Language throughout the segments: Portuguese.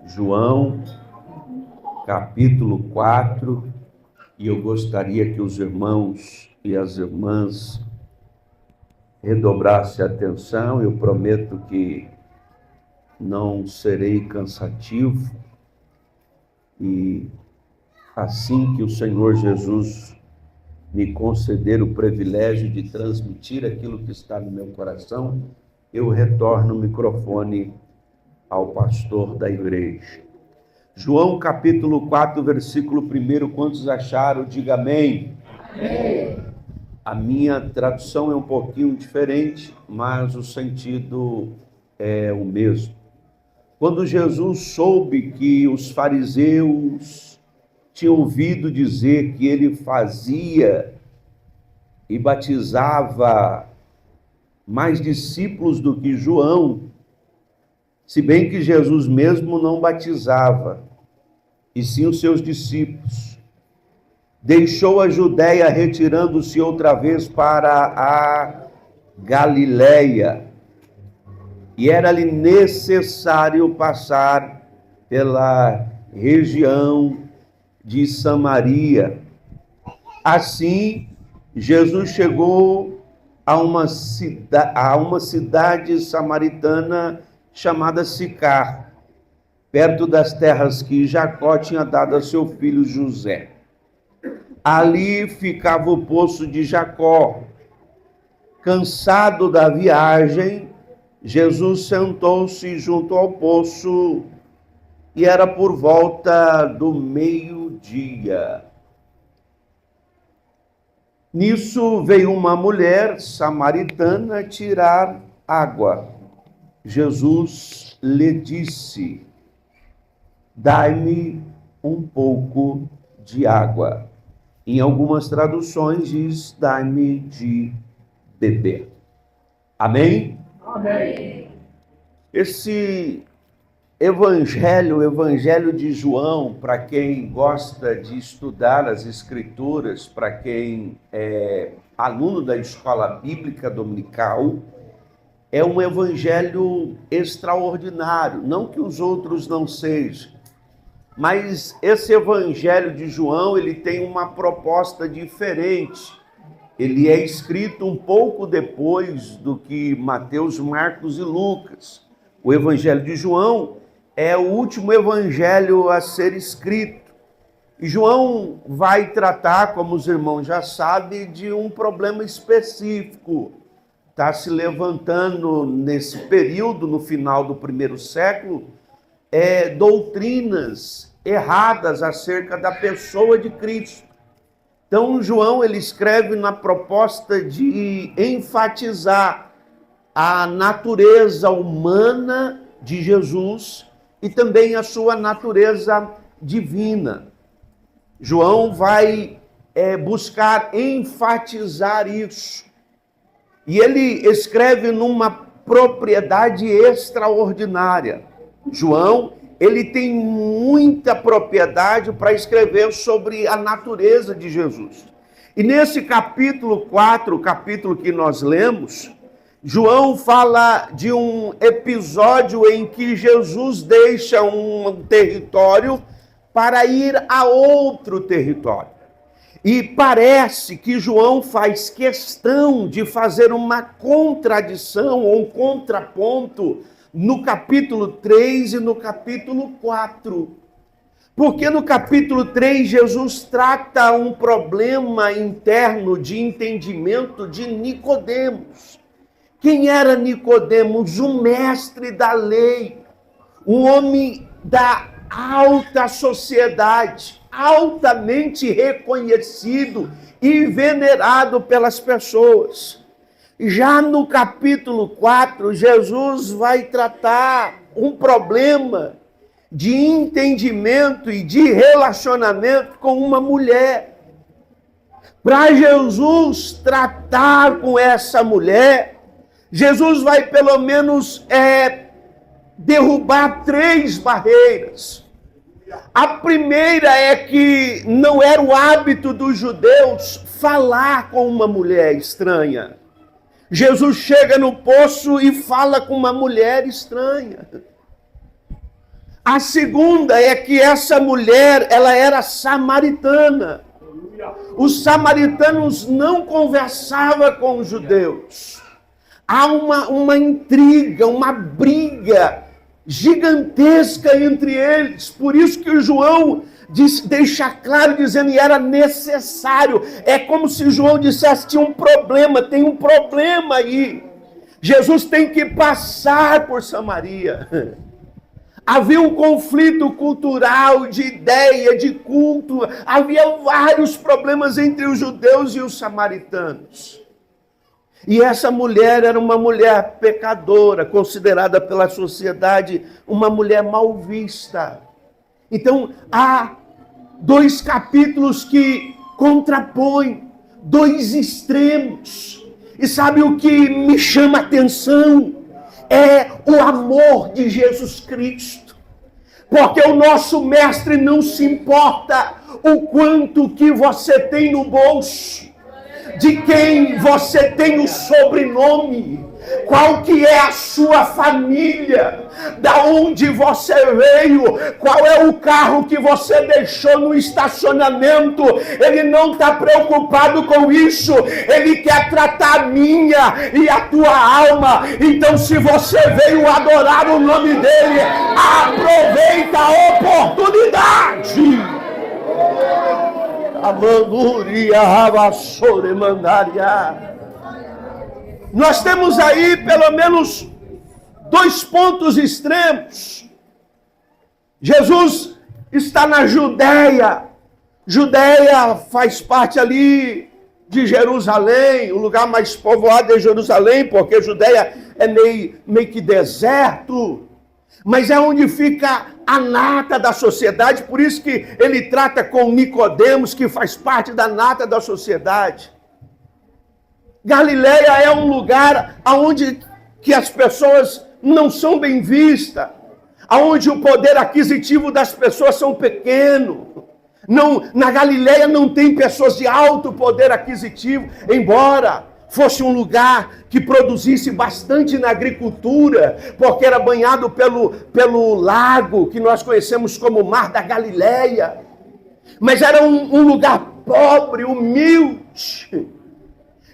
João, capítulo 4, e eu gostaria que os irmãos e as irmãs redobrassem a atenção. Eu prometo que não serei cansativo, e assim que o Senhor Jesus me conceder o privilégio de transmitir aquilo que está no meu coração, eu retorno o microfone ao pastor da igreja. João capítulo 4, versículo 1, quantos acharam? Diga amém. Amém. A minha tradução é um pouquinho diferente, mas o sentido é o mesmo. Quando Jesus soube que os fariseus tinham ouvido dizer que ele fazia e batizava mais discípulos do que João, se bem que Jesus mesmo não batizava, e sim os seus discípulos, deixou a Judéia, retirando-se outra vez para a Galileia, e era-lhe necessário passar pela região de Samaria. Assim, Jesus chegou a uma cidade samaritana chamada Sicar, perto das terras que Jacó tinha dado a seu filho José. Ali ficava o poço de Jacó. Cansado da viagem, Jesus sentou-se junto ao poço e era por volta do meio-dia. Nisso veio uma mulher samaritana tirar água. Jesus lhe disse: dai-me um pouco de água. Em algumas traduções diz: dai-me de beber. Amém? Amém. Esse evangelho, o evangelho de João, para quem gosta de estudar as escrituras, para quem é aluno da escola bíblica dominical, é um evangelho extraordinário. Não que os outros não sejam, mas esse evangelho de João, ele tem uma proposta diferente. Ele é escrito um pouco depois do que Mateus, Marcos e Lucas. O evangelho de João é o último evangelho a ser escrito. E João vai tratar, como os irmãos já sabem, de um problema específico. Está se levantando nesse período, no final do primeiro século, doutrinas erradas acerca da pessoa de Cristo. Então, João, ele escreve na proposta de enfatizar a natureza humana de Jesus e também a sua natureza divina. João vai buscar enfatizar isso. E ele escreve numa propriedade extraordinária. João, ele tem muita propriedade para escrever sobre a natureza de Jesus. E nesse capítulo 4, o capítulo que nós lemos, João fala de um episódio em que Jesus deixa um território para ir a outro território. E parece que João faz questão de fazer uma contradição ou um contraponto no capítulo 3 e no capítulo 4. Porque no capítulo 3, Jesus trata um problema interno de entendimento de Nicodemos. Quem era Nicodemos? Um mestre da lei, um homem da alta sociedade, altamente reconhecido e venerado pelas pessoas. Já no capítulo 4, Jesus vai tratar um problema de entendimento e de relacionamento com uma mulher. Para Jesus tratar com essa mulher, Jesus vai pelo menos derrubar 3 barreiras. A primeira é que não era o hábito dos judeus falar com uma mulher estranha. Jesus chega no poço e fala com uma mulher estranha. A segunda é que essa mulher, ela era samaritana. Os samaritanos não conversavam com os judeus. Há uma intriga, uma briga gigantesca entre eles. Por isso que o João deixa claro, dizendo que era necessário. É como se João dissesse, tem um problema aí. Jesus tem que passar por Samaria. Havia um conflito cultural, de ideia, de culto. Havia vários problemas entre os judeus e os samaritanos. E essa mulher era uma mulher pecadora, considerada pela sociedade uma mulher mal vista. Então, há 2 capítulos que contrapõem 2 extremos. E sabe o que me chama a atenção? É o amor de Jesus Cristo. Porque o nosso mestre não se importa o quanto que você tem no bolso, de quem você tem o sobrenome, qual que é a sua família, da onde você veio, qual é o carro que você deixou no estacionamento. Ele não está preocupado com isso. Ele quer tratar a minha e a tua alma. Então, se você veio adorar o nome dele, aproveita a oportunidade. Nós temos aí pelo menos 2 pontos extremos. Jesus está na Judéia. Judéia faz parte ali de Jerusalém. O lugar mais povoado é Jerusalém, porque Judéia é meio que deserto. Mas é onde fica a nata da sociedade. Por isso que ele trata com Nicodemos, que faz parte da nata da sociedade. Galileia é um lugar onde que as pessoas não são bem vistas, onde o poder aquisitivo das pessoas são pequeno. Não, na Galileia não tem pessoas de alto poder aquisitivo, embora fosse um lugar que produzisse bastante na agricultura, porque era banhado pelo lago que nós conhecemos como Mar da Galileia. Mas era um lugar pobre, humilde.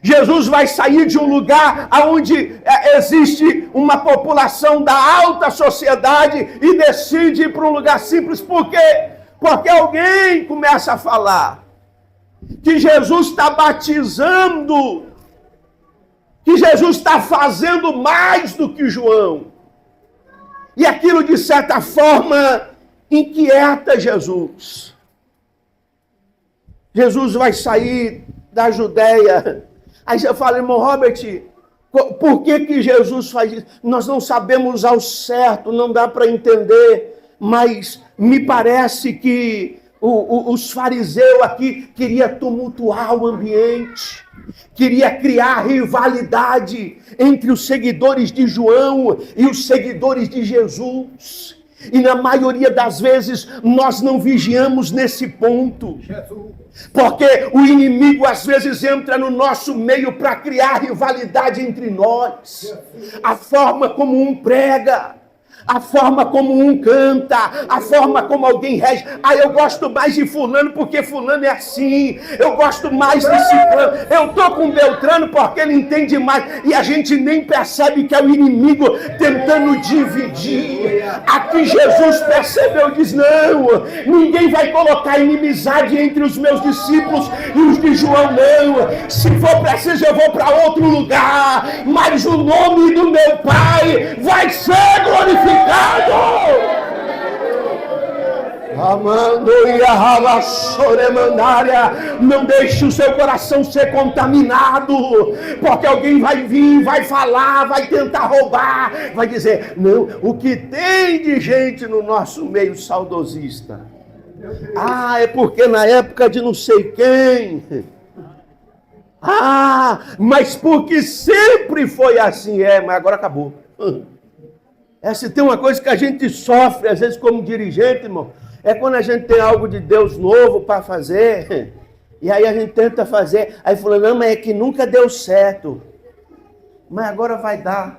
Jesus vai sair de um lugar onde existe uma população da alta sociedade e decide ir para um lugar simples. Por quê? Porque alguém começa a falar que Jesus está batizando, que Jesus está fazendo mais do que João. E aquilo, de certa forma, inquieta Jesus. Jesus vai sair da Judéia. Aí você fala, irmão Robert, por que Jesus faz isso? Nós não sabemos ao certo, não dá para entender, mas me parece que os fariseus aqui queriam tumultuar o ambiente, queria criar rivalidade entre os seguidores de João e os seguidores de Jesus. E na maioria das vezes nós não vigiamos nesse ponto. Porque o inimigo às vezes entra no nosso meio para criar rivalidade entre nós. A forma como um prega, a forma como um canta, a forma como alguém rege. Eu gosto mais de fulano porque fulano é assim. Eu gosto mais de ciclano. Eu estou com Beltrano porque ele entende mais. E a gente nem percebe que é o inimigo tentando dividir. Aqui Jesus percebeu e diz, não, ninguém vai colocar inimizade entre os meus discípulos e os de João, não. Se for preciso eu vou para outro lugar, mas o nome do meu Pai vai ser glorificado. Não deixe o seu coração ser contaminado, porque alguém vai vir, vai falar, vai tentar roubar, vai dizer, não, o que tem de gente no nosso meio saudosista? É porque na época de não sei quem. Mas porque sempre foi assim, mas agora acabou. Se tem uma coisa que a gente sofre, às vezes, como dirigente, irmão, é quando a gente tem algo de Deus novo para fazer, e aí a gente tenta fazer, aí fala, não, mas é que nunca deu certo, mas agora vai dar.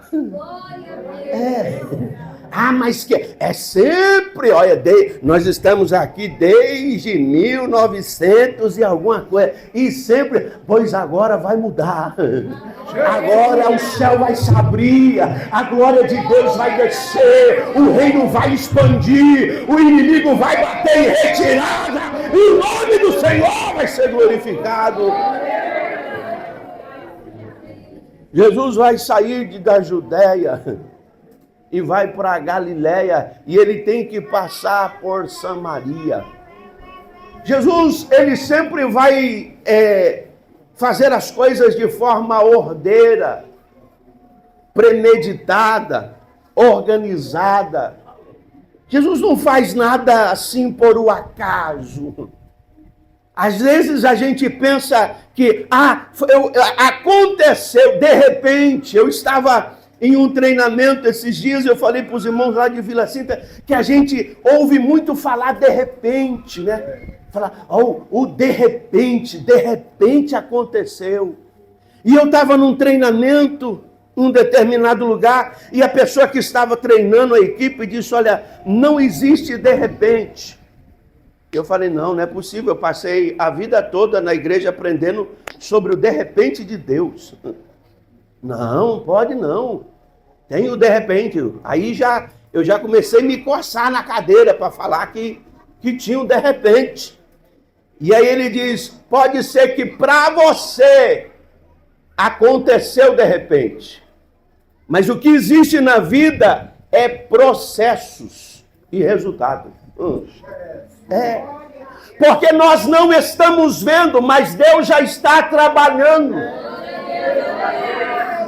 Ah, mas que é sempre, olha, nós estamos aqui desde 1900 e alguma coisa, e sempre, pois agora vai mudar. Agora o céu vai se abrir, a glória de Deus vai descer, o reino vai expandir, o inimigo vai bater em retirada, e o nome do Senhor vai ser glorificado. Jesus vai sair da Judéia e vai para a Galiléia, e ele tem que passar por Samaria. Jesus, ele sempre vai fazer as coisas de forma ordeira, premeditada, organizada. Jesus não faz nada assim por o acaso. Às vezes a gente pensa que aconteceu, de repente. Eu estava em um treinamento esses dias, eu falei para os irmãos lá de Vila Cinta, que a gente ouve muito falar de repente, né? Falar, o de repente aconteceu. E eu estava num treinamento, num determinado lugar, e a pessoa que estava treinando a equipe disse, olha, não existe de repente. Eu falei, não é possível, eu passei a vida toda na igreja aprendendo sobre o de repente de Deus. Não, pode não. Tem o de repente. Aí eu já comecei a me coçar na cadeira para falar que tinha um de repente. E aí ele diz, pode ser que para você aconteceu de repente. Mas o que existe na vida é processos e resultados. Porque nós não estamos vendo, mas Deus já está trabalhando.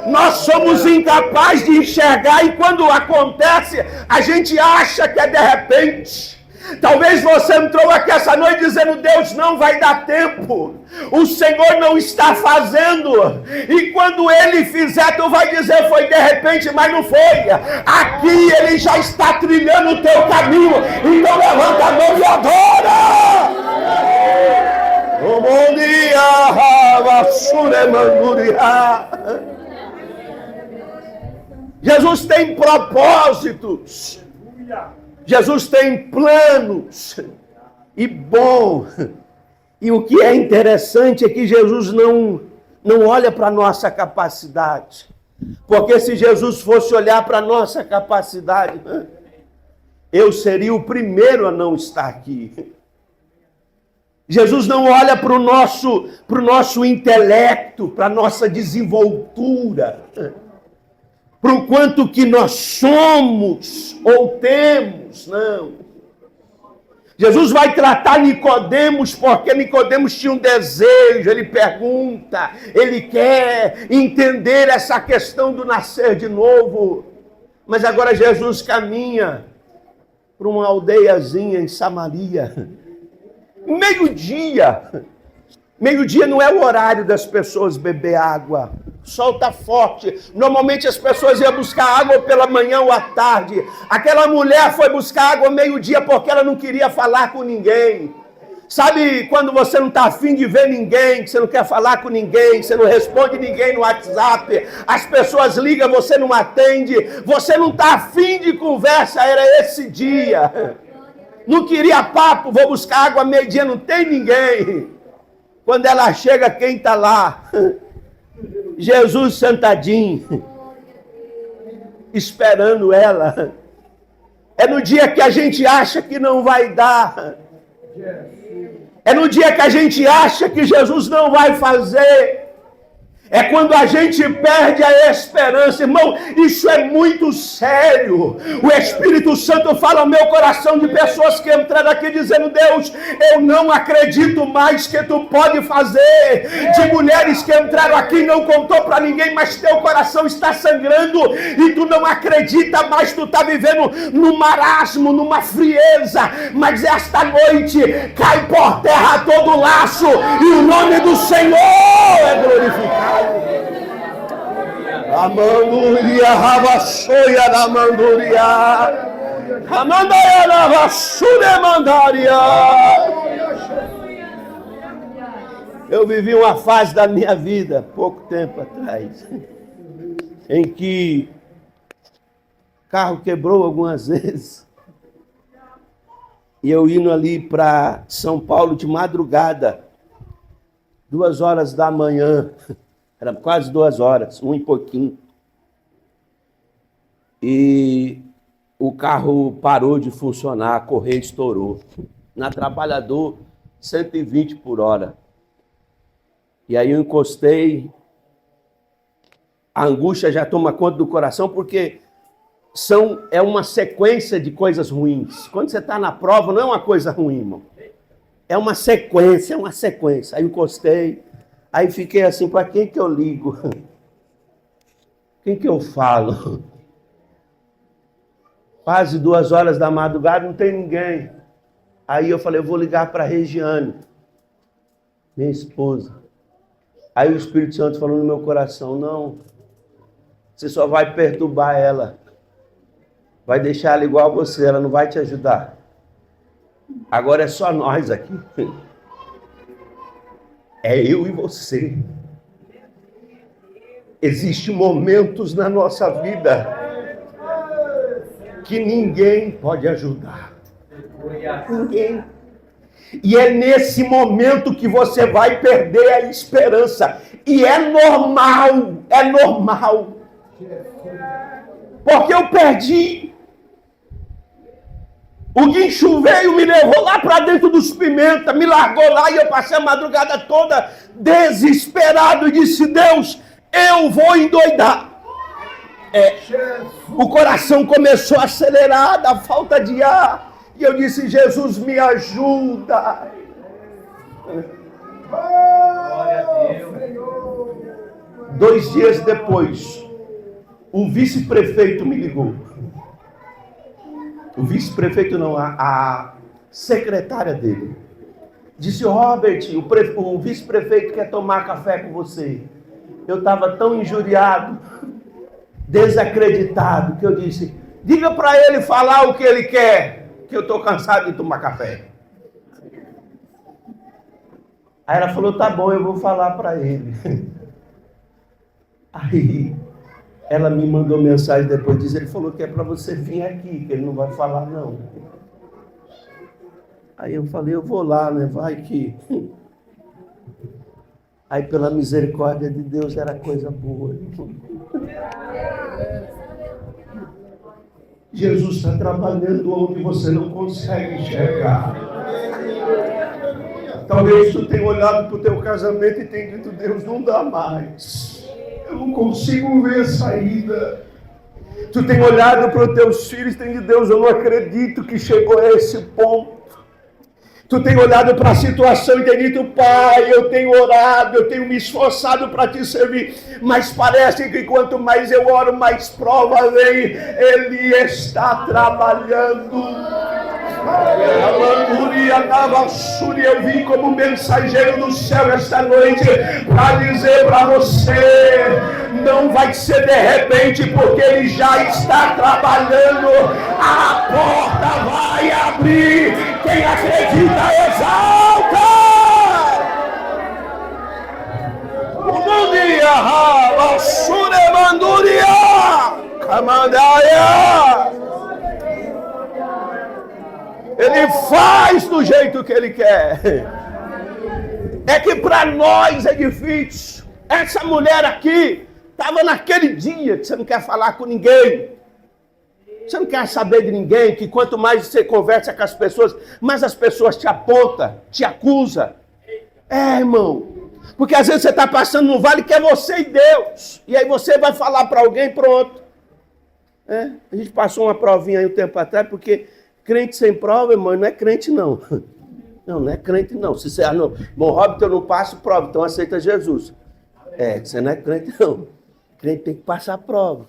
Nós somos incapazes de enxergar e quando acontece, a gente acha que é de repente. Talvez você entrou aqui essa noite dizendo, Deus não vai dar tempo, o Senhor não está fazendo, e quando Ele fizer, tu vai dizer, foi de repente, mas não foi. Aqui Ele já está trilhando o teu caminho, então levanta a mão e adora. Bom dia, Jesus tem propósitos. Jesus tem planos, e bom, e o que é interessante é que Jesus não olha para a nossa capacidade, porque se Jesus fosse olhar para a nossa capacidade, eu seria o primeiro a não estar aqui. Jesus não olha para o nosso intelecto, para a nossa desenvoltura, para o quanto que nós somos ou temos, não. Jesus vai tratar Nicodemos, porque Nicodemos tinha um desejo, ele pergunta, ele quer entender essa questão do nascer de novo. Mas agora Jesus caminha para uma aldeiazinha em Samaria, meio-dia. Meio-dia não é o horário das pessoas beber água. O sol está forte. Normalmente as pessoas iam buscar água pela manhã ou à tarde. Aquela mulher foi buscar água meio-dia porque ela não queria falar com ninguém. Sabe quando você não está afim de ver ninguém, que você não quer falar com ninguém, que você não responde ninguém no WhatsApp, as pessoas ligam, você não atende, você não está afim de conversa, era esse dia. Não queria papo, vou buscar água meio-dia, não tem ninguém. Quando ela chega, quem está lá? Jesus sentadinho, esperando ela. É no dia que a gente acha que não vai dar. É no dia que a gente acha que Jesus não vai fazer. É quando a gente perde a esperança. Irmão, isso é muito sério. O Espírito Santo fala ao meu coração de pessoas que entraram aqui dizendo, Deus, eu não acredito mais que tu pode fazer. De mulheres que entraram aqui e não contou para ninguém, mas teu coração está sangrando e tu não acredita mais, tu está vivendo num marasmo, numa frieza. Mas esta noite cai por terra todo laço e o nome do Senhor é glorificado. Amanduria, rabassoia da manduria, amandaia da vassura mandaria. Eu vivi uma fase da minha vida, pouco tempo atrás, em que carro quebrou algumas vezes. E eu indo ali para São Paulo de madrugada, 2 horas da manhã, era quase 2 horas, 1 e pouquinho. E o carro parou de funcionar, a correia estourou. Na Trabalhador, 120 por hora. E aí eu encostei, a angústia já toma conta do coração, porque é uma sequência de coisas ruins. Quando você está na prova, não é uma coisa ruim, irmão. É uma sequência, Aí eu encostei, aí fiquei assim, para quem que eu ligo? Quem que eu falo? Quase 2 horas da madrugada, não tem ninguém. Aí eu falei, eu vou ligar para a Regiane, minha esposa. Aí o Espírito Santo falou no meu coração, não, você só vai perturbar ela. Vai deixar ela igual a você, ela não vai te ajudar. Agora é só nós aqui. É eu e você. Existem momentos na nossa vida que ninguém pode ajudar. Ninguém. E é nesse momento que você vai perder a esperança. E é normal. Porque eu perdi. O guincho veio, me levou lá para dentro dos pimentas, me largou lá e eu passei a madrugada toda desesperado e disse, Deus, eu vou endoidar. O coração começou a acelerar da falta de ar. E eu disse, Jesus, me ajuda. Glória a Deus. 2 dias depois, o vice-prefeito me ligou. O vice-prefeito não, a secretária dele. Disse, Robert, o vice-prefeito quer tomar café com você. Eu estava tão injuriado, desacreditado, que eu disse, diga para ele falar o que ele quer, que eu estou cansado de tomar café. Aí ela falou, tá bom, eu vou falar para ele. Aí ela me mandou mensagem depois disso, ele falou que é para você vir aqui, que ele não vai falar não. Aí eu falei, eu vou lá, né, vai que... Aí pela misericórdia de Deus era coisa boa. Jesus está trabalhando onde você não consegue enxergar. Talvez tu tenha olhado para o teu casamento e tenha dito, Deus, não dá mais. Eu não consigo ver saída. Tu tem olhado para os teus filhos e tem dito, Deus, eu não acredito que chegou a esse ponto. Tu tem olhado para a situação e tem dito, Pai, eu tenho orado, eu tenho me esforçado para te servir, mas parece que quanto mais eu oro, mais prova vem. Ele está trabalhando. Eu vim como mensageiro do céu esta noite para dizer para você, não vai ser de repente, porque ele já está trabalhando. A porta vai abrir. Quem acredita, exalta. Mundia, Basure Manduria, Camandaia. Ele faz do jeito que ele quer. É que para nós é difícil. Essa mulher aqui estava naquele dia que você não quer falar com ninguém. Você não quer saber de ninguém, que quanto mais você conversa com as pessoas, mais as pessoas te apontam, te acusam. Irmão. Porque às vezes você está passando no vale que é você e Deus. E aí você vai falar para alguém, pronto. A gente passou uma provinha aí um tempo atrás, porque crente sem prova, irmão, não é crente não. Não é crente não. Se você, não, bom, Robert, eu não passo prova, então aceita Jesus. Você não é crente não. Crente tem que passar prova.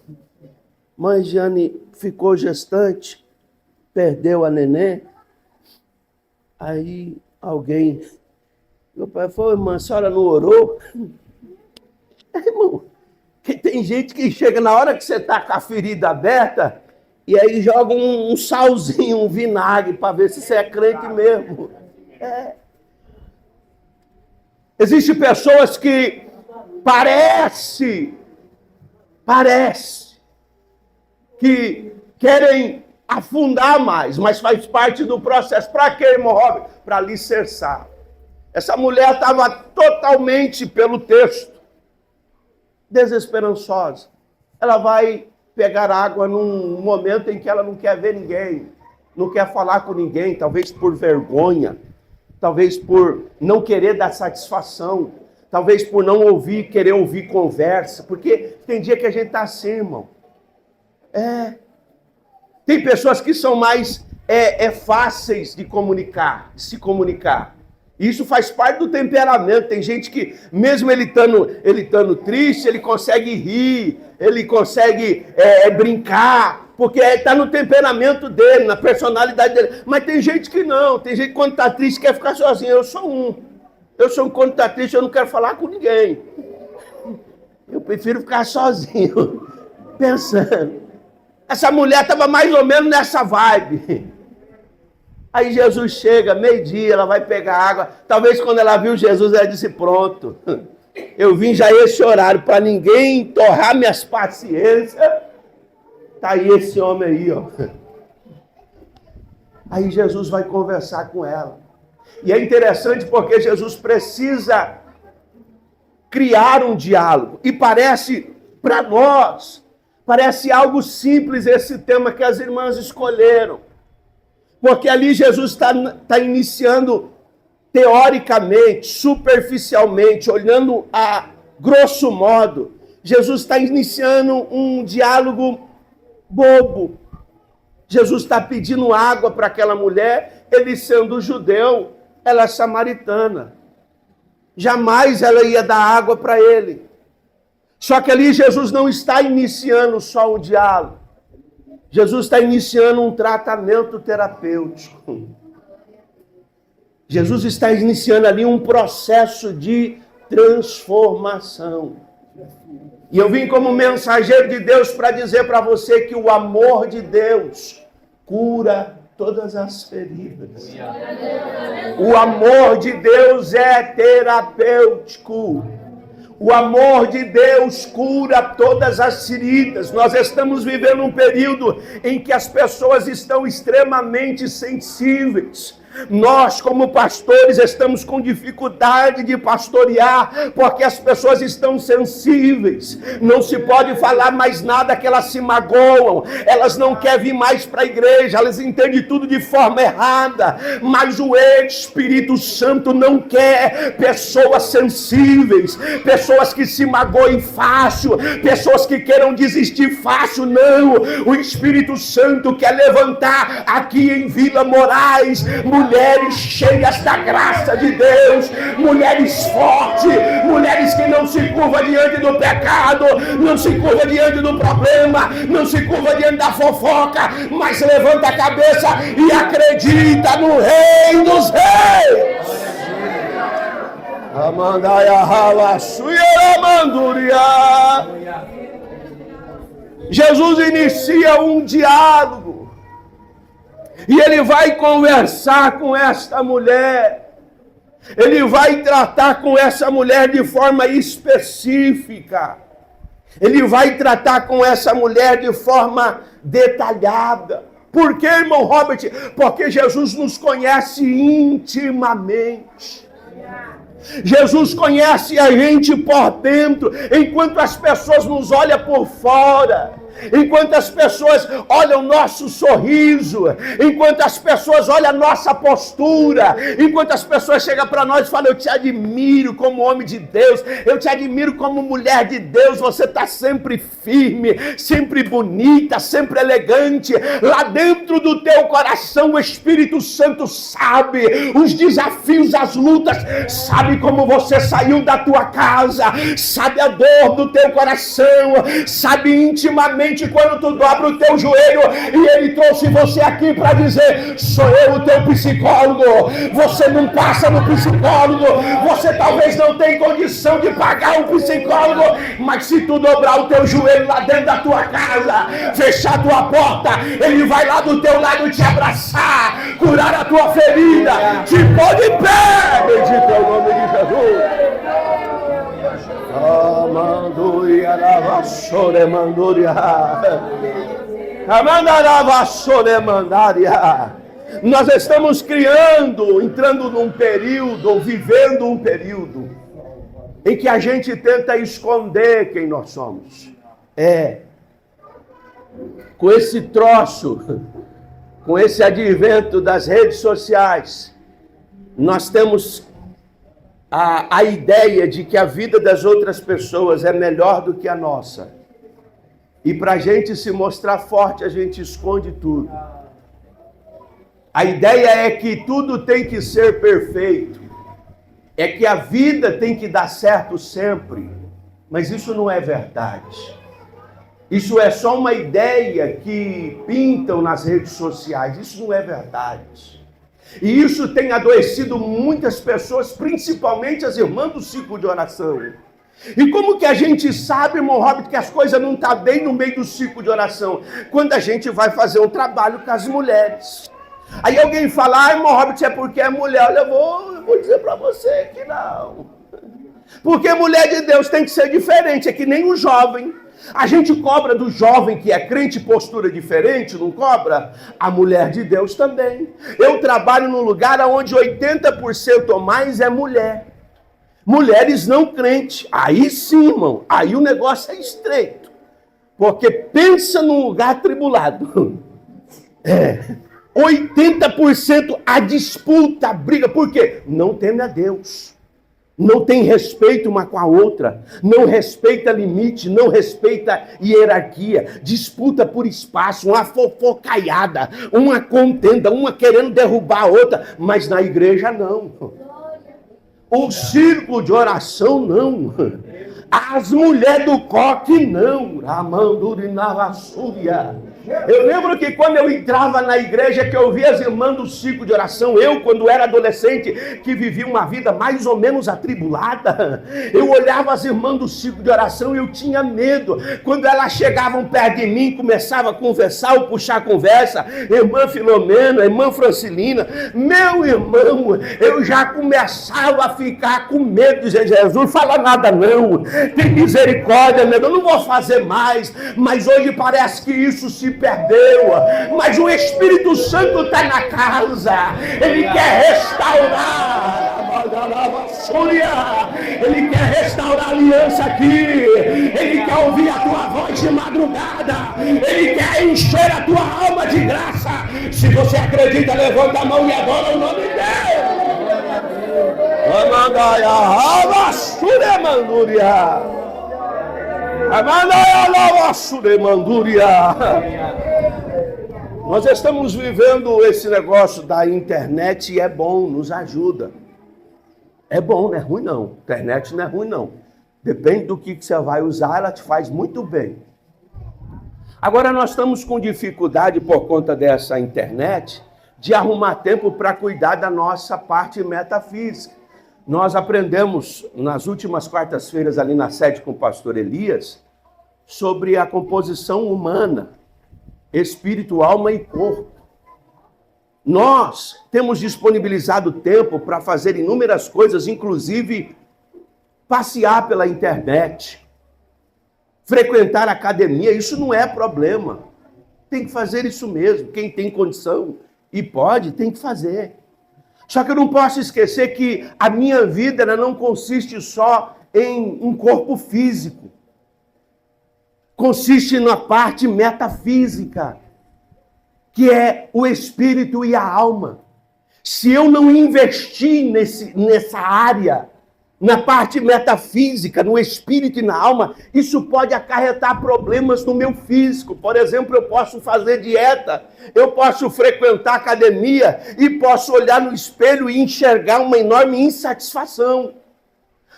Mãe Jane ficou gestante, perdeu a neném. Aí alguém, meu pai falou, irmã, a senhora não orou? Irmão, que tem gente que chega na hora que você está com a ferida aberta, e aí joga um salzinho, um vinagre, para ver se você é crente mesmo. Existem pessoas que parece que querem afundar mais, mas faz parte do processo. Para quê, irmão Robert? Para alicerçar. Essa mulher estava totalmente, pelo texto, desesperançosa. Ela vai pegar água num momento em que ela não quer ver ninguém, não quer falar com ninguém, talvez por vergonha, talvez por não querer dar satisfação, talvez por não querer ouvir conversa, porque tem dia que a gente está assim, irmão. Tem pessoas que são mais fáceis de se comunicar. Isso faz parte do temperamento. Tem gente que, mesmo ele estando triste, ele consegue rir, ele consegue brincar, porque está no temperamento dele, na personalidade dele. Mas tem gente que não. Tem gente que quando está triste quer ficar sozinho. Eu sou um. Quando está triste, eu não quero falar com ninguém. Eu prefiro ficar sozinho, pensando. Essa mulher estava mais ou menos nessa vibe. Aí Jesus chega, meio-dia, ela vai pegar água. Talvez quando ela viu Jesus, ela disse, pronto, eu vim já esse horário para ninguém torrar minhas paciências. Tá aí esse homem aí, ó. Aí Jesus vai conversar com ela. E é interessante porque Jesus precisa criar um diálogo. E parece, para nós, parece algo simples esse tema que as irmãs escolheram. Porque ali Jesus está iniciando teoricamente, superficialmente, olhando a grosso modo. Jesus está iniciando um diálogo bobo. Jesus está pedindo água para aquela mulher, ele sendo judeu, ela é samaritana. Jamais ela ia dar água para ele. Só que ali Jesus não está iniciando só um diálogo. Jesus está iniciando um tratamento terapêutico. Jesus está iniciando ali um processo de transformação. E eu vim como mensageiro de Deus para dizer para você que o amor de Deus cura todas as feridas. O amor de Deus é terapêutico. O amor de Deus cura todas as feridas. Nós estamos vivendo um período em que as pessoas estão extremamente sensíveis. Nós, como pastores, estamos com dificuldade de pastorear, porque as pessoas estão sensíveis. Não se pode falar mais nada que elas se magoam. Elas não querem vir mais para a igreja, elas entendem tudo de forma errada. Mas o Espírito Santo não quer pessoas sensíveis, pessoas que se magoem fácil, pessoas que queiram desistir fácil. Não, o Espírito Santo quer levantar aqui em Vila Moraes mulheres cheias da graça de Deus, mulheres fortes, mulheres que não se curvam diante do pecado, não se curvam diante do problema, não se curvam diante da fofoca, mas levanta a cabeça e acredita no Rei dos Reis. Jesus inicia um diálogo. E ele vai conversar com esta mulher. Ele vai tratar com essa mulher de forma específica. Ele vai tratar com essa mulher de forma detalhada. Por quê, irmão Robert? Porque Jesus nos conhece intimamente. Jesus conhece a gente por dentro, enquanto as pessoas nos olham por fora. Enquanto as pessoas olham o nosso sorriso, enquanto as pessoas olham a nossa postura, enquanto as pessoas chegam para nós e falam, eu te admiro como homem de Deus, eu te admiro como mulher de Deus, você está sempre firme, sempre bonita, sempre elegante. Lá dentro do teu coração o Espírito Santo sabe os desafios, as lutas, sabe como você saiu da tua casa, sabe a dor do teu coração, sabe intimamente quando tu dobra o teu joelho, e ele trouxe você aqui para dizer, sou eu o teu psicólogo. Você não passa no psicólogo, você talvez não tenha condição de pagar um psicólogo, mas se tu dobrar o teu joelho lá dentro da tua casa, fechar a tua porta, ele vai lá do teu lado te abraçar, curar a tua ferida, te pôr de pé. Bendito é o nome de Jesus. Nós estamos criando, entrando num período, ou vivendo um período, em que a gente tenta esconder quem nós somos. Com esse troço, com esse advento das redes sociais, nós temos a ideia de que a vida das outras pessoas é melhor do que a nossa. E para a gente se mostrar forte, a gente esconde tudo. A ideia é que tudo tem que ser perfeito. É que a vida tem que dar certo sempre. Mas isso não é verdade. Isso é só uma ideia que pintam nas redes sociais. Isso não é verdade. E isso tem adoecido muitas pessoas, principalmente as irmãs do ciclo de oração. E como que a gente sabe, irmão Robert, que as coisas não estão bem no meio do ciclo de oração? Quando a gente vai fazer um trabalho com as mulheres. Aí alguém fala, irmão Robert, é porque é mulher. Olha, eu vou dizer para você que não. Porque mulher de Deus tem que ser diferente, é que nem o jovem. A gente cobra do jovem que é crente postura diferente, não cobra? A mulher de Deus também. Eu trabalho num lugar onde 80% ou mais é mulher. Mulheres não crentes. Aí sim, irmão, aí o negócio é estreito. Porque pensa num lugar atribulado. 80% a disputa, a briga. Por quê? Não teme a Deus. Não tem respeito uma com a outra, não respeita limite, não respeita hierarquia, disputa por espaço, uma fofocaiada, uma contenda, uma querendo derrubar a outra, mas na igreja não. O círculo de oração não. As mulheres do coque não. Eu lembro que quando eu entrava na igreja, que eu via as irmãs do ciclo de oração, eu, quando era adolescente, que vivia uma vida mais ou menos atribulada, eu olhava as irmãs do ciclo de oração e eu tinha medo. Quando elas chegavam perto de mim, começava a conversar ou puxar a conversa, irmã Filomena, irmã Francilina, meu irmão, eu já começava a ficar com medo, dizer, Jesus, não fala nada não, tem misericórdia, meu, eu não vou fazer mais. Mas hoje parece que isso se perdeu, mas o Espírito Santo está na casa, ele quer restaurar, ele quer restaurar a aliança aqui, ele quer ouvir a tua voz de madrugada, ele quer encher a tua alma de graça. Se você acredita, levanta a mão e adora o nome dele. Nós estamos vivendo esse negócio da internet e é bom, nos ajuda. É bom, não é ruim não. Internet não é ruim não. Depende do que você vai usar, ela te faz muito bem. Agora nós estamos com dificuldade por conta dessa internet de arrumar tempo para cuidar da nossa parte metafísica. Nós aprendemos nas últimas quartas-feiras ali na sede com o pastor Elias sobre a composição humana, espírito, alma e corpo. Nós temos disponibilizado tempo para fazer inúmeras coisas, inclusive passear pela internet, frequentar a academia. Isso não é problema. Tem que fazer isso mesmo. Quem tem condição e pode, tem que fazer. Só que eu não posso esquecer que a minha vida ela não consiste só em um corpo físico. Consiste na parte metafísica, que é o espírito e a alma. Se eu não investir nessa área, na parte metafísica, no espírito e na alma, isso pode acarretar problemas no meu físico. Por exemplo, eu posso fazer dieta, eu posso frequentar academia e posso olhar no espelho e enxergar uma enorme insatisfação.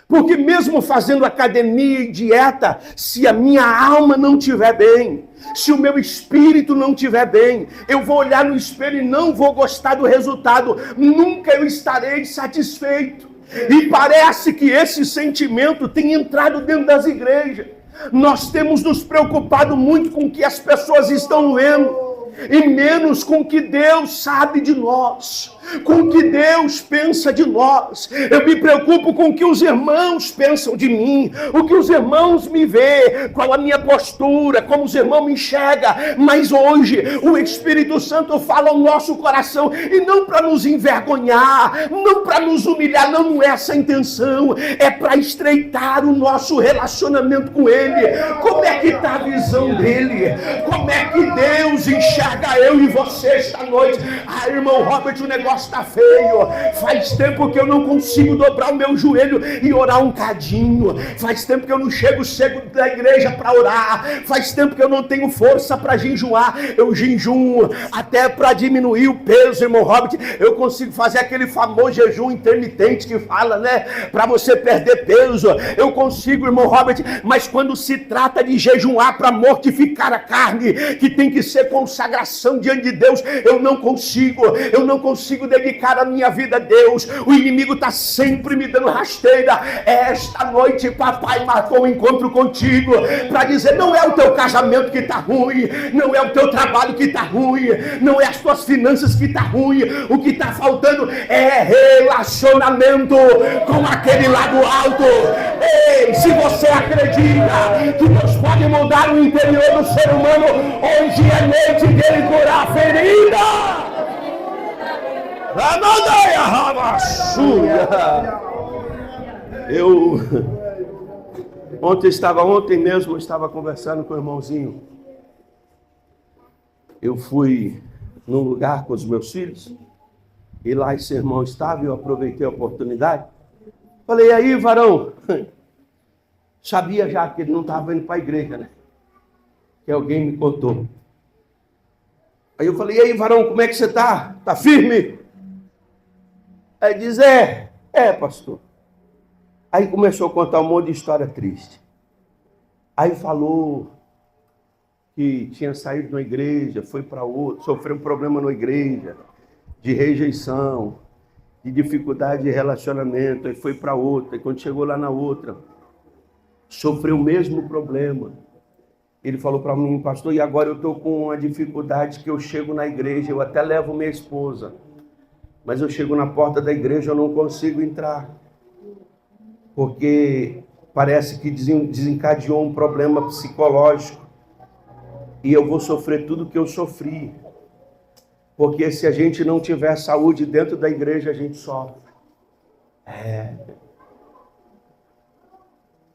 Porque mesmo fazendo academia e dieta, se a minha alma não estiver bem, se o meu espírito não estiver bem, eu vou olhar no espelho e não vou gostar do resultado. Nunca eu estarei satisfeito. E parece que esse sentimento tem entrado dentro das igrejas. Nós temos nos preocupado muito com o que as pessoas estão vendo e menos com o que Deus sabe de nós. com o que Deus pensa de nós. Eu me preocupo com o que os irmãos pensam de mim, o que os irmãos me veem, qual a minha postura, como os irmãos me enxergam. Mas hoje o Espírito Santo fala ao nosso coração, e não para nos envergonhar, não para nos humilhar, não é essa a intenção, é para estreitar o nosso relacionamento com Ele. Como é que está a visão dele? Como é que Deus enxerga eu e você esta noite? Ah, irmão Robert, o negócio está feio. Faz tempo que eu não consigo dobrar o meu joelho e orar um cadinho. Faz tempo que eu não chego cedo da igreja para orar. Faz tempo que eu não tenho força para jejuar. Eu jejuo até para diminuir o peso, irmão Robert. Eu consigo fazer aquele famoso jejum intermitente que fala, né? Para você perder peso. Eu consigo, irmão Robert, mas quando se trata de jejuar para mortificar a carne, que tem que ser consagração diante de Deus, eu não consigo dedicar a minha vida a Deus. O inimigo está sempre me dando rasteira. Esta noite papai marcou um encontro contigo para dizer, não é o teu casamento que está ruim, não é o teu trabalho que está ruim, não é as tuas finanças que está ruim, o que está faltando é relacionamento com aquele lá do alto. Ei, se você acredita que Deus pode mudar o interior do ser humano, hoje é noite dele curar a ferida. Ontem mesmo eu estava conversando com o irmãozinho. Eu fui num lugar com os meus filhos, e lá esse irmão estava, e eu aproveitei a oportunidade. Falei, e aí, varão? Sabia já que ele não estava indo para a igreja, né? Que alguém me contou. Aí eu falei, e aí, varão, como é que você está? Está firme? Aí diz, pastor. Aí começou a contar um monte de história triste. Aí falou que tinha saído de uma igreja, foi para outra, sofreu um problema na igreja, de rejeição, de dificuldade de relacionamento, aí foi para outra, e quando chegou lá na outra, sofreu o mesmo problema. Ele falou para mim, pastor, e agora eu estou com uma dificuldade que eu chego na igreja, eu até levo minha esposa, mas eu chego na porta da igreja, eu não consigo entrar, porque parece que desencadeou um problema psicológico, e eu vou sofrer tudo que eu sofri, porque se a gente não tiver saúde dentro da igreja, a gente sofre.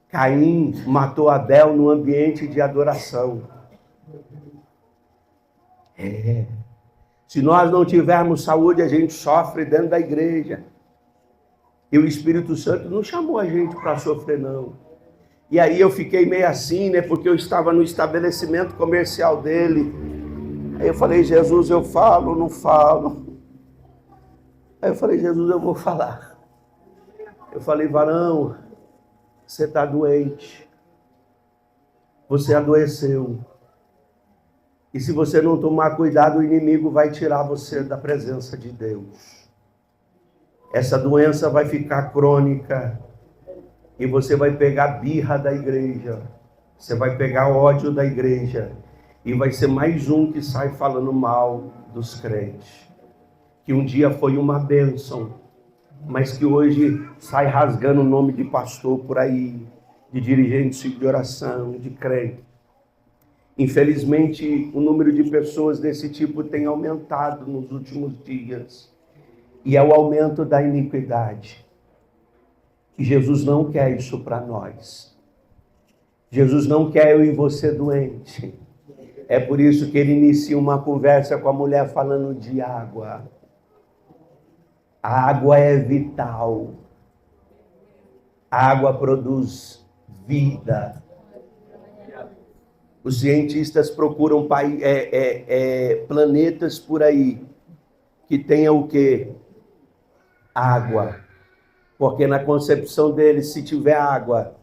Caim matou Abel no ambiente de adoração. Se nós não tivermos saúde, a gente sofre dentro da igreja. E o Espírito Santo não chamou a gente para sofrer, não. E aí eu fiquei meio assim, né? Porque eu estava no estabelecimento comercial dele. Aí eu falei, Jesus, eu falo ou não falo? Aí eu falei, Jesus, eu vou falar. Eu falei, varão, você está doente. Você adoeceu. E se você não tomar cuidado, o inimigo vai tirar você da presença de Deus. Essa doença vai ficar crônica. E você vai pegar birra da igreja. Você vai pegar ódio da igreja. E vai ser mais um que sai falando mal dos crentes. Que um dia foi uma bênção, mas que hoje sai rasgando o nome de pastor por aí, de dirigente de oração, de crente. Infelizmente, o número de pessoas desse tipo tem aumentado nos últimos dias. E é o aumento da iniquidade. E Jesus não quer isso para nós. Jesus não quer eu e você doente. É por isso que ele inicia uma conversa com a mulher falando de água. A água é vital. A água produz vida. Os cientistas procuram planetas por aí que tenham o quê? Água. Porque na concepção deles, se tiver água,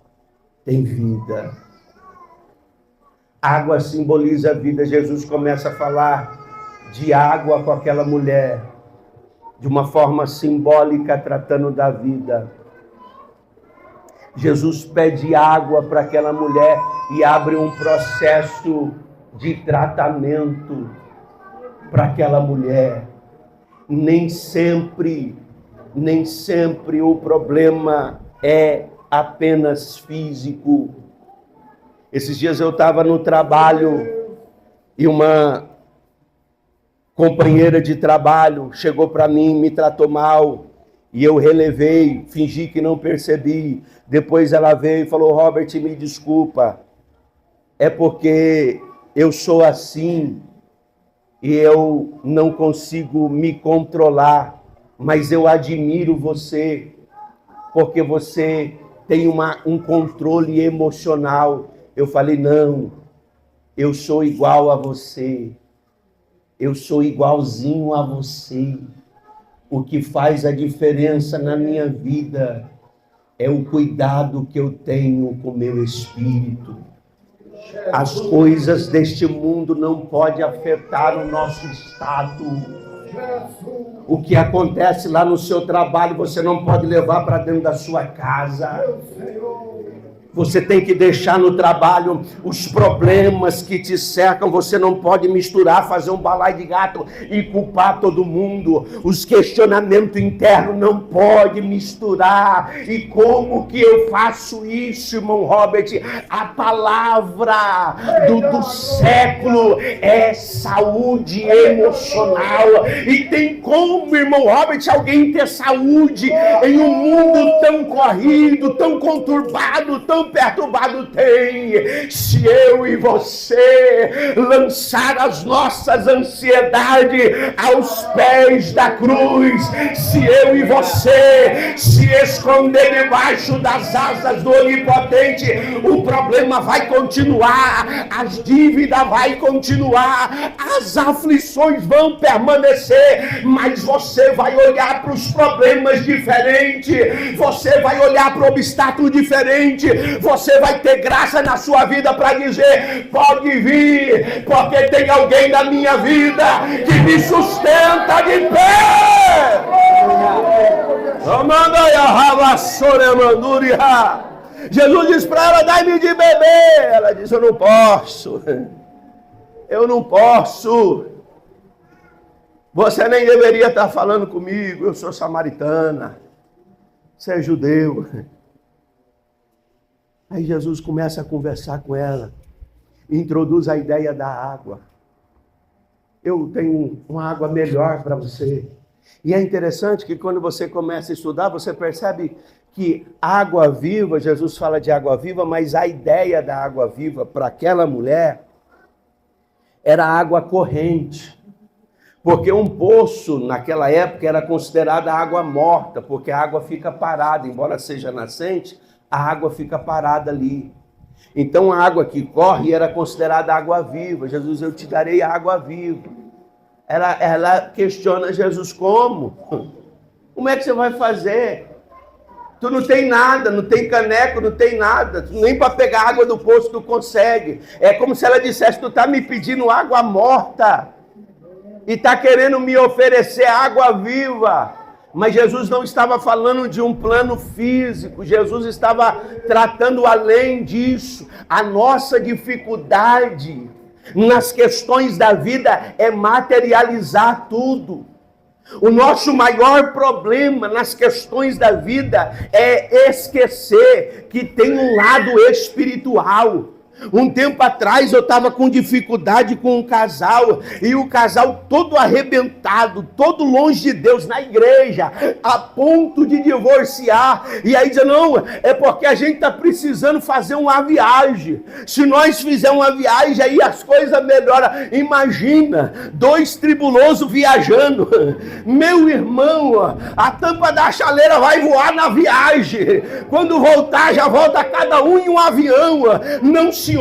tem vida. Água simboliza a vida. Jesus começa a falar de água com aquela mulher, de uma forma simbólica, tratando da vida. Jesus pede água para aquela mulher e abre um processo de tratamento para aquela mulher. nem sempre o problema é apenas físico. Esses dias eu estava no trabalho e uma companheira de trabalho chegou para mim, me tratou mal, e eu relevei, fingi que não percebi. Depois ela veio e falou: Robert, me desculpa, é porque eu sou assim e eu não consigo me controlar, mas eu admiro você, porque você tem um controle emocional. Eu falei: não, eu sou igual a você, eu sou igualzinho a você. O que faz a diferença na minha vida é o cuidado que eu tenho com o meu espírito. As coisas deste mundo não podem afetar o nosso estado. O que acontece lá no seu trabalho, você não pode levar para dentro da sua casa. Você tem que deixar no trabalho os problemas que te cercam. Você não pode misturar, fazer um balaio de gato e culpar todo mundo. Os questionamentos internos não pode misturar. E como que eu faço isso, irmão Robert? A palavra do século é saúde emocional. E tem como, irmão Robert, alguém ter saúde em um mundo tão corrido, tão conturbado, tão perturbado? Tem. Se eu e você lançar as nossas ansiedades aos pés da cruz, se eu e você se esconder debaixo das asas do Onipotente, o problema vai continuar, as dívidas vai continuar, as aflições vão permanecer, mas você vai olhar para os problemas diferente, você vai olhar para o obstáculo diferente, você vai ter graça na sua vida para dizer: pode vir, porque tem alguém na minha vida que me sustenta de pé. Jesus diz para ela: dai-me de beber. Ela diz: eu não posso. Você nem deveria estar falando comigo, eu sou samaritana, você é judeu. Aí Jesus começa a conversar com ela, introduz a ideia da água. Eu tenho uma água melhor para você. E é interessante que quando você começa a estudar, você percebe que água viva, Jesus fala de água viva, mas a ideia da água viva para aquela mulher era água corrente. Porque um poço, naquela época, era considerada água morta, porque a água fica parada, embora seja nascente, a água fica parada ali. Então a água que corre era considerada água viva. Jesus: eu te darei a água viva. Ela questiona Jesus: como? Como é que você vai fazer? Tu não tem nada, não tem caneco, não tem nada, nem para pegar água do poço tu consegue. É como se ela dissesse: tu está me pedindo água morta e está querendo me oferecer água viva. Mas Jesus não estava falando de um plano físico, Jesus estava tratando além disso. A nossa dificuldade nas questões da vida é materializar tudo. O nosso maior problema nas questões da vida é esquecer que tem um lado espiritual. Um tempo atrás eu estava com dificuldade com um casal, e o casal todo arrebentado, todo longe de Deus, na igreja, a ponto de divorciar. E aí dizia: não, é porque a gente está precisando fazer uma viagem. Se nós fizermos uma viagem, aí as coisas melhoram. Imagina, dois tribulosos viajando. Meu irmão, a tampa da chaleira vai voar na viagem. Quando voltar, já volta cada um em um avião. Não, senhor,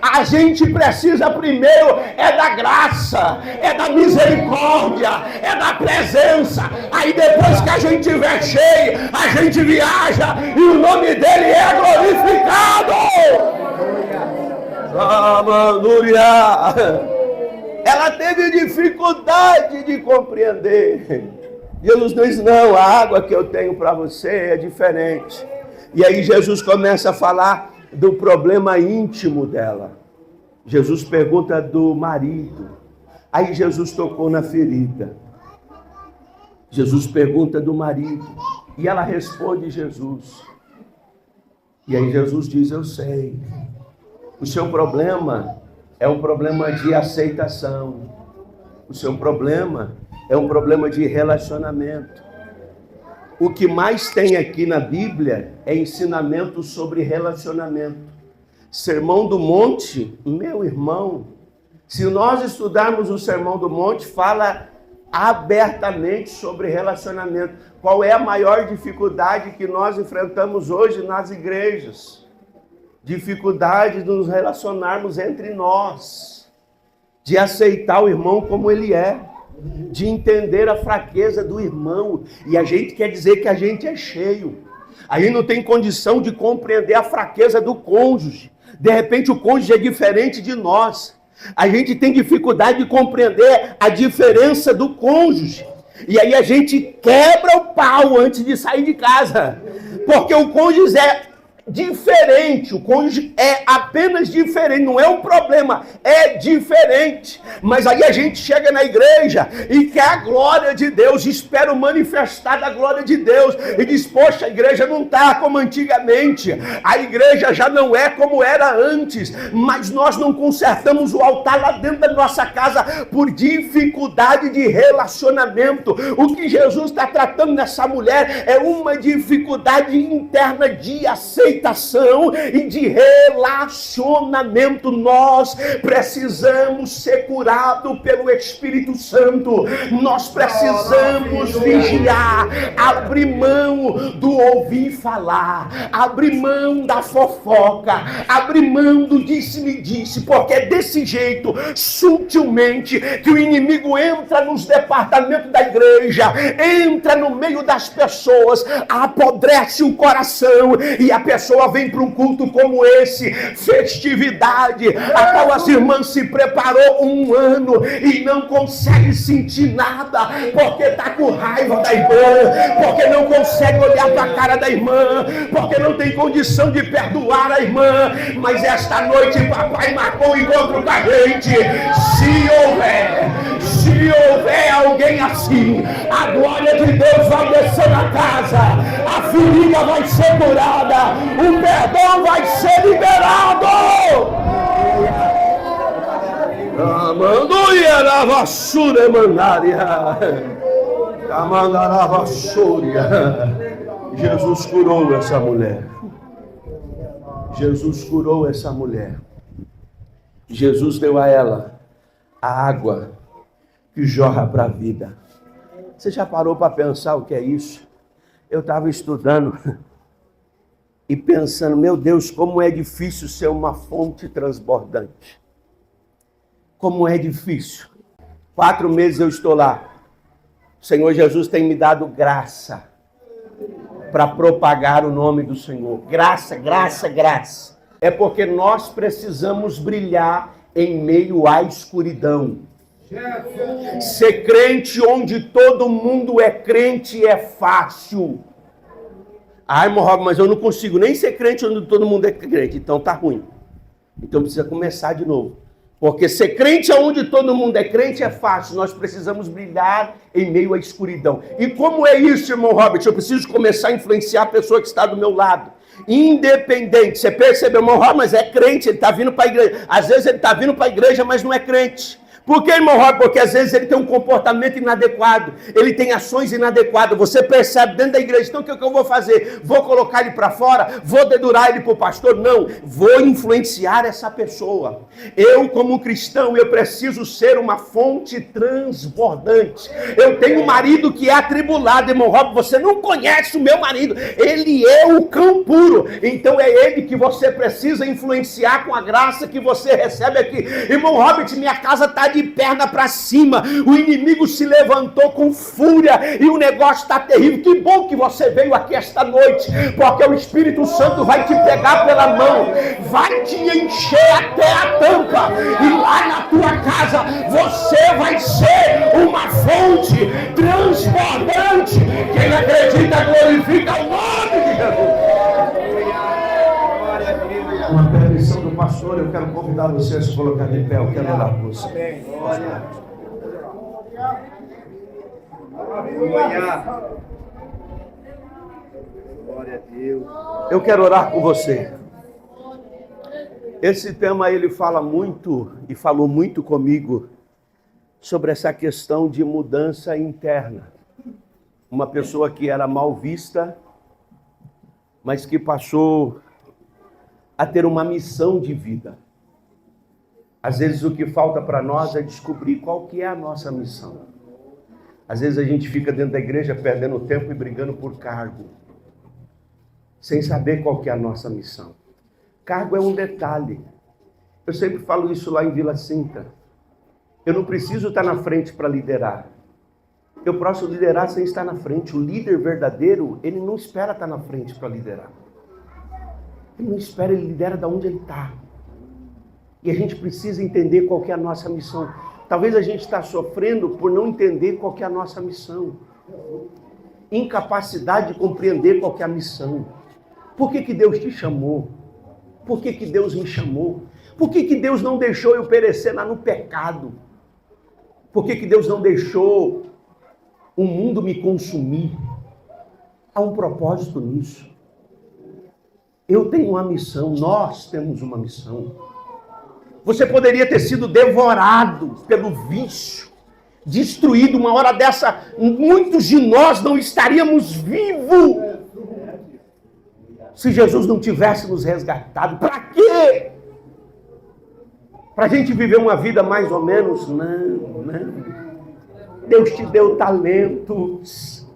a gente precisa primeiro é da graça, é da misericórdia, é da presença. Aí depois que a gente estiver cheio, a gente viaja e o nome dele é glorificado. Ela teve dificuldade de compreender. Jesus diz: não, a água que eu tenho para você é diferente. E aí Jesus começa a falar do problema íntimo dela. Jesus pergunta do marido. Aí Jesus tocou na ferida. Jesus pergunta do marido e ela responde Jesus. E aí Jesus diz, eu sei, o seu problema é um problema de aceitação, o seu problema é um problema de relacionamento. O que mais tem aqui na Bíblia é ensinamento sobre relacionamento. Sermão do Monte, meu irmão, se nós estudarmos o Sermão do Monte, fala abertamente sobre relacionamento. Qual é a maior dificuldade que nós enfrentamos hoje nas igrejas? Dificuldade de nos relacionarmos entre nós, de aceitar o irmão como ele é, de entender a fraqueza do irmão. E a gente quer dizer que a gente é cheio. Aí não tem condição de compreender a fraqueza do cônjuge. De repente o cônjuge é diferente de nós. A gente tem dificuldade de compreender a diferença do cônjuge. E aí a gente quebra o pau antes de sair de casa. Porque o cônjuge é diferente, o cônjuge é apenas diferente, não é um problema, é diferente. Mas aí a gente chega na igreja e quer a glória de Deus, espera o manifestar da glória de Deus e diz, poxa, a igreja não está como antigamente, a igreja já não é como era antes, mas nós não consertamos o altar lá dentro da nossa casa por dificuldade de relacionamento. O que Jesus está tratando nessa mulher é uma dificuldade interna de aceitação e de relacionamento. Nós precisamos ser curados pelo Espírito Santo. Nós precisamos vigiar, abrir mão do ouvir falar, abrir mão da fofoca, abrir mão do disse-me-disse, porque é desse jeito, sutilmente, que o inimigo entra nos departamentos da igreja, entra no meio das pessoas, apodrece o coração e a pessoa vem para um culto como esse, festividade, a qual as irmãs se preparou um ano e não consegue sentir nada, porque está com raiva da irmã, porque não consegue olhar para a cara da irmã, porque não tem condição de perdoar a irmã. Mas esta noite papai marcou um encontro com a gente. Se houver alguém assim, a glória de Deus vai descer na casa, a ferida vai ser curada, o perdão vai ser liberado. Amandoia na vassoura emandária. Jesus curou essa mulher. Jesus curou essa mulher. Jesus deu a ela a água que jorra para a vida. Você já parou para pensar o que é isso? Eu estava estudando e pensando, meu Deus, como é difícil ser uma fonte transbordante. Como é difícil. 4 meses eu estou lá. O Senhor Jesus tem me dado graça para propagar o nome do Senhor. Graça, graça, graça. É porque nós precisamos brilhar em meio à escuridão. Ser crente onde todo mundo é crente é fácil. Ai, Morrob, mas eu não consigo nem ser crente onde todo mundo é crente. Então tá ruim. Então precisa começar de novo. Porque ser crente onde todo mundo é crente é fácil. Nós precisamos brilhar em meio à escuridão. E como é isso, irmão Robert? Eu preciso começar a influenciar a pessoa que está do meu lado. Independente. Você percebeu, irmão Robert, mas é crente, ele está vindo para a igreja. Às vezes ele está vindo para a igreja, mas não é crente. Por que, irmão Robert? Porque às vezes ele tem um comportamento inadequado, ele tem ações inadequadas, você percebe dentro da igreja. Então o que eu vou fazer? Vou colocar ele para fora? Vou dedurar ele para o pastor? Não, vou influenciar essa pessoa. Eu, como cristão, eu preciso ser uma fonte transbordante. Eu tenho um marido que é atribulado, irmão Robert, você não conhece o meu marido, ele é o cão puro. Então é ele que você precisa influenciar com a graça que você recebe aqui. Irmão Robert, minha casa está de perna para cima, o inimigo se levantou com fúria e o negócio está terrível. Que bom que você veio aqui esta noite, porque o Espírito Santo vai te pegar pela mão, vai te encher até a tampa, e lá na tua casa você vai ser uma fonte transbordante. Quem acredita glorifica o nome de Jesus. Uma permissão do pastor, eu quero convidar você a se colocar de pé, eu quero orar por você. Aleluia. Glória a Deus. Eu quero orar com você. Esse tema ele fala muito e falou muito comigo sobre essa questão de mudança interna. Uma pessoa que era mal vista, mas que passou a ter uma missão de vida. Às vezes o que falta para nós é descobrir qual que é a nossa missão. Às vezes a gente fica dentro da igreja perdendo tempo e brigando por cargo, sem saber qual que é a nossa missão. Cargo é um detalhe. Eu sempre falo isso lá em Vila Cinta. Eu não preciso estar na frente para liderar. Eu posso liderar sem estar na frente. O líder verdadeiro, ele não espera estar na frente para liderar. Ele não espera, ele lidera de onde ele está. E a gente precisa entender qual que é a nossa missão. Talvez a gente está sofrendo por não entender qual que é a nossa missão. Incapacidade de compreender qual que é a missão. Por que Deus te chamou? Por que Deus me chamou? Por que Deus não deixou eu perecer lá no pecado? Por que Deus não deixou o mundo me consumir? Há um propósito nisso. Eu tenho uma missão, nós temos uma missão. Você poderia ter sido devorado pelo vício, destruído. Uma hora dessa, muitos de nós não estaríamos vivos se Jesus não tivesse nos resgatado. Para quê? Para a gente viver uma vida mais ou menos? Não. Deus te deu talentos.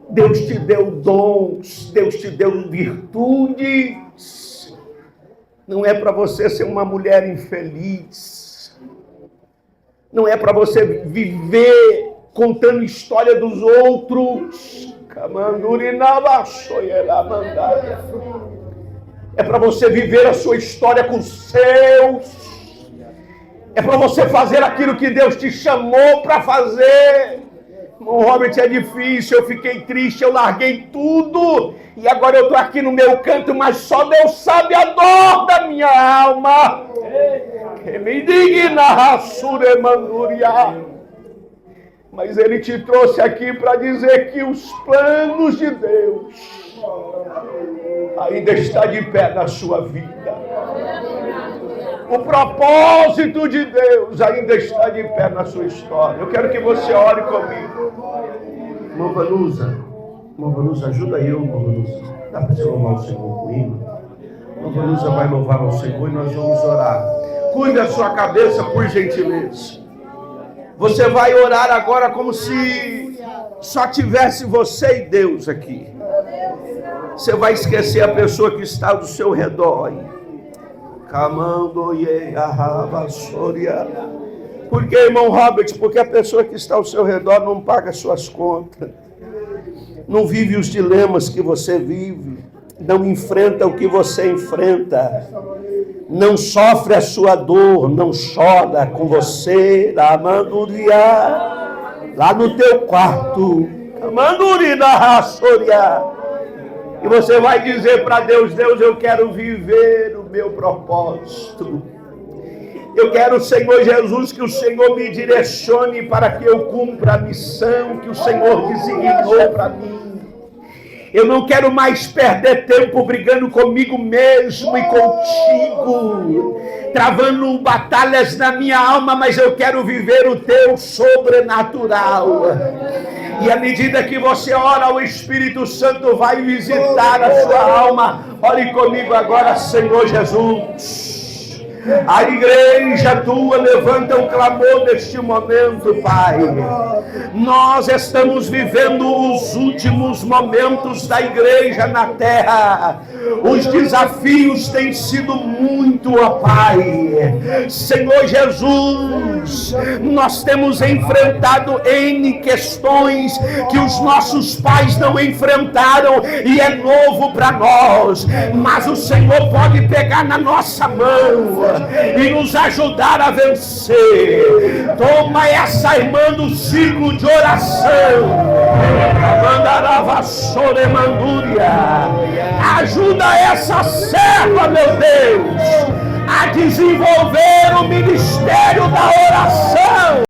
Deus te deu dons, Deus te deu virtudes. Não é para você ser uma mulher infeliz. Não é para você viver contando história dos outros. É para você viver a sua história com os seus. É para você fazer aquilo que Deus te chamou para fazer. Irmão Robert, é difícil, eu fiquei triste, eu larguei tudo e agora eu estou aqui no meu canto, mas só Deus sabe a dor da minha alma. Que me digna, mas Ele te trouxe aqui para dizer que os planos de Deus ainda está de pé na sua vida. O propósito de Deus ainda está de pé na sua história. Eu quero que você ore comigo. Irmã Vanusa, ajuda eu, irmã Vanusa. Dá para você louvar o Senhor comigo? Irmã Vanusa vai louvar ao Senhor e nós vamos orar. Cuide da sua cabeça, por gentileza. Você vai orar agora como se só tivesse você e Deus aqui. Você vai esquecer a pessoa que está do seu redor. Por que, irmão Robert? Porque a pessoa que está ao seu redor não paga suas contas, não vive os dilemas que você vive, não enfrenta o que você enfrenta, não sofre a sua dor, não chora com você, lá no teu quarto, e você vai dizer para Deus: Deus, eu quero viver o meu propósito. Eu quero, Senhor Jesus, que o Senhor me direcione para que eu cumpra a missão que o Senhor designou para mim. Eu não quero mais perder tempo brigando comigo mesmo e contigo, travando batalhas na minha alma, mas eu quero viver o teu sobrenatural. E à medida que você ora, o Espírito Santo vai visitar a sua alma. Ore comigo agora, Senhor Jesus. A igreja tua levanta um clamor neste momento, Pai. Nós estamos vivendo os últimos momentos da igreja na terra. Os desafios têm sido muito, ó Pai. Senhor Jesus, nós temos enfrentado N questões que os nossos pais não enfrentaram e é novo para nós. Mas o Senhor pode pegar na nossa mão e nos ajudar a vencer. Toma essa irmã do ciclo de oração. Ajuda essa serva, meu Deus, a desenvolver o ministério da oração.